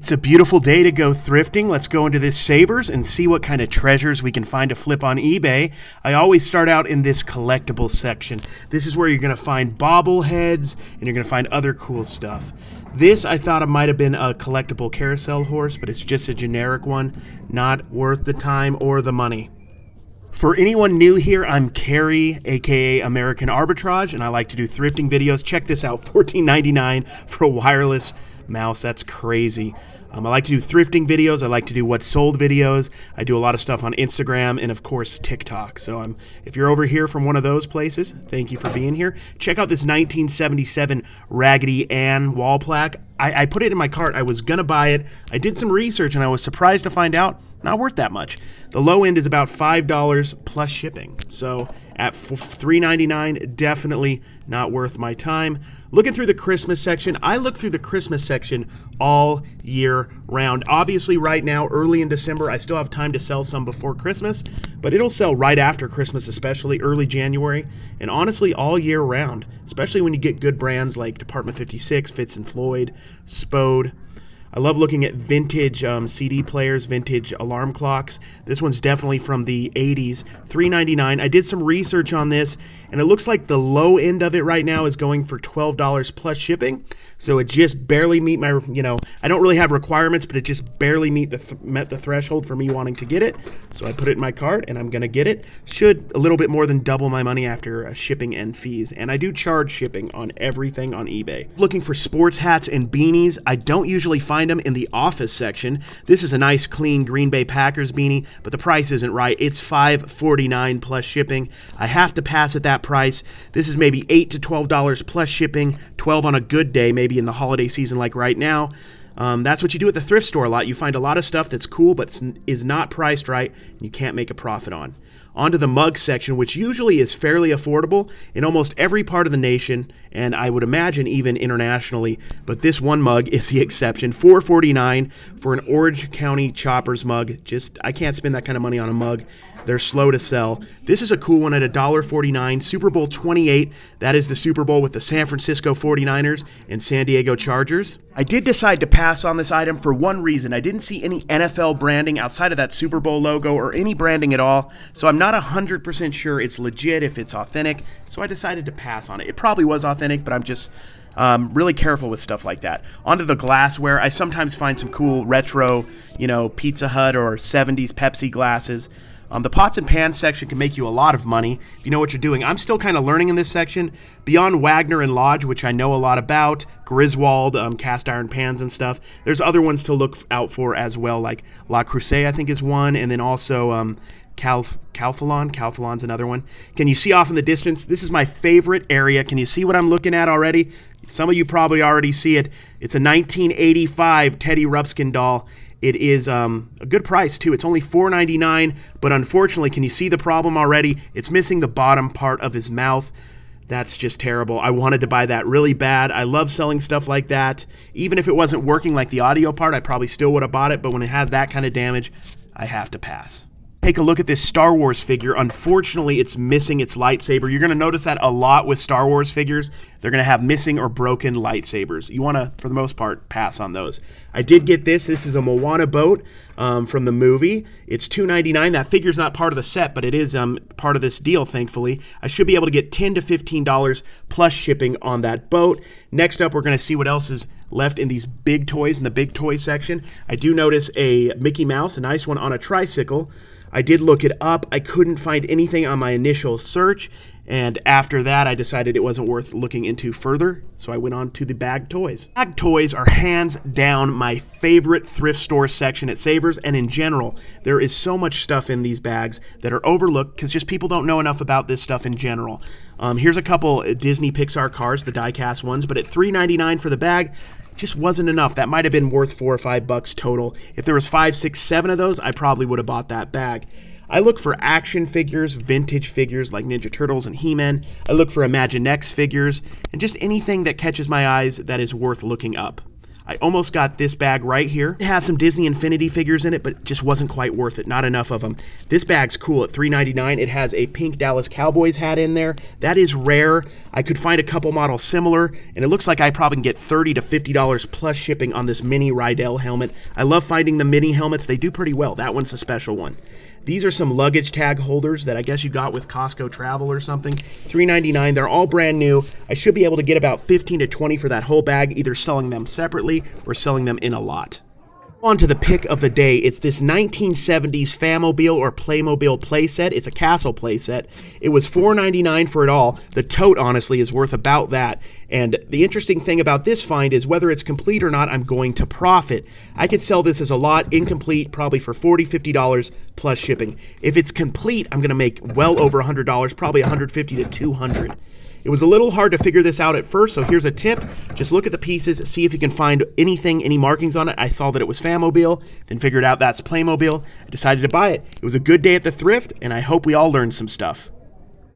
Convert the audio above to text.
It's a beautiful day to go thrifting. Let's go into this Savers and see what kind of treasures we can find to flip on eBay. I always start out in this collectible section. This is where you're going to find bobbleheads and you're going to find other cool stuff. This I thought it might have been a collectible carousel horse, but it's just a generic one. Not worth the time or the money. For anyone new here, I'm Carrie, aka American Arbitrage, and I like to do thrifting videos. Check this out, $14.99 for a wireless mouse. That's crazy. I like to do thrifting videos. I like to do what's sold videos. I do a lot of stuff on Instagram and of course TikTok. So if you're over here from one of those places, thank you for being here. Check out this 1977 Raggedy Ann wall plaque. I put it in my cart. I was gonna buy it. I did some research and I was surprised to find out not worth that much. The low end is about $5 plus shipping. So at $3.99, definitely not worth my time. Looking through the Christmas section, I look through the Christmas section all year round. Obviously right now, early in December, I still have time to sell some before Christmas, but it'll sell right after Christmas, especially early January, and honestly all year round, especially when you get good brands like Department 56, Fitz & Floyd, Spode. I love looking at vintage CD players, vintage alarm clocks. This one's definitely from the 80s, $3.99. I did some research on this, and it looks like the low end of it right now is going for $12 plus shipping. So it just barely meet my, I don't really have requirements, but it just barely met the threshold for me wanting to get it. So I put it in my cart, and I'm going to get it. Should a little bit more than double my money after shipping and fees. And I do charge shipping on everything on eBay. Looking for sports hats and beanies. I don't usually find them in the office section. This is a nice clean Green Bay Packers beanie, but the price isn't right. It's $5.49 plus shipping. I have to pass at that price. This is maybe $8 to $12 plus shipping, $12 on a good day, maybe in the holiday season like right now. That's what you do at the thrift store a lot. You find a lot of stuff that's cool but is not priced right and you can't make a profit on. Onto the mug section, which usually is fairly affordable in almost every part of the nation, and I would imagine even internationally, but this one mug is the exception. $4.49 for an Orange County Choppers mug. I can't spend that kind of money on a mug. They're slow to sell. This is a cool one at $1.49. Super Bowl 28. That is the Super Bowl with the San Francisco 49ers and San Diego Chargers. I did decide to pass on this item for one reason. I didn't see any NFL branding outside of that Super Bowl logo or any branding at all, so I'm not 100% sure it's legit, if it's authentic, so I decided to pass on it. It probably was authentic, but I'm just really careful with stuff like that. Onto the glassware. I sometimes find some cool retro, Pizza Hut or 70s Pepsi glasses. The pots and pans section can make you a lot of money if you know what you're doing. I'm still kind of learning in this section. Beyond Wagner and Lodge, which I know a lot about, Griswold, cast iron pans and stuff, there's other ones to look out for as well, like La Crusade I think is one, and then also Calphalon's another one. Can you see off in the distance? This is my favorite area. Can you see what I'm looking at already? Some of you probably already see it. It's a 1985 Teddy Ruxpin doll. It is a good price, too. It's only $4.99, but unfortunately, can you see the problem already? It's missing the bottom part of his mouth. That's just terrible. I wanted to buy that really bad. I love selling stuff like that. Even if it wasn't working like the audio part, I probably still would have bought it, but when it has that kind of damage, I have to pass. Take a look at this Star Wars figure. Unfortunately, it's missing its lightsaber. You're going to notice that a lot with Star Wars figures. They're going to have missing or broken lightsabers. You want to, for the most part, pass on those. I did get this. This is a Moana boat from the movie. It's $2.99. That figure's not part of the set, but it is part of this deal, thankfully. I should be able to get $10 to $15 plus shipping on that boat. Next up, we're going to see what else is left in these big toys in the big toy section. I do notice a Mickey Mouse, a nice one on a tricycle. I did look it up. I couldn't find anything on my initial search, and after that I decided it wasn't worth looking into further, so I went on to the bag toys. Bag toys are hands down my favorite thrift store section at Savers, and in general, there is so much stuff in these bags that are overlooked because just people don't know enough about this stuff in general. Here's a couple Disney Pixar cars, the die-cast ones, but at $3.99 for the bag, just wasn't enough. That might have been worth $4 or $5 total. If there was 5, 6, 7 of those, I probably would have bought that bag. I look for action figures, vintage figures like Ninja Turtles and He-Man. I look for Imaginext figures, and just anything that catches my eyes that is worth looking up. I almost got this bag right here. It has some Disney Infinity figures in it, but it just wasn't quite worth it. Not enough of them. This bag's cool at $3.99. It has a pink Dallas Cowboys hat in there. That is rare. I could find a couple models similar, and it looks like I probably can get $30 to $50 plus shipping on this mini Rydell helmet. I love finding the mini helmets. They do pretty well. That one's a special one. These are some luggage tag holders that I guess you got with Costco Travel or something. $3.99. They're all brand new. I should be able to get about 15 to 20 for that whole bag, either selling them separately or selling them in a lot. On to the pick of the day. It's this 1970s Famobile or Playmobil playset. It's a castle playset. It was $4.99 for it all. The tote, honestly, is worth about that. And the interesting thing about this find is whether it's complete or not, I'm going to profit. I could sell this as a lot, incomplete, probably for $40, $50 plus shipping. If it's complete, I'm going to make well over $100, probably $150 to $200. It was a little hard to figure this out at first, so here's a tip. Just look at the pieces, see if you can find anything, any markings on it. I saw that it was Famobile, then figured out that's Playmobil. I decided to buy it. It was a good day at the thrift, and I hope we all learned some stuff.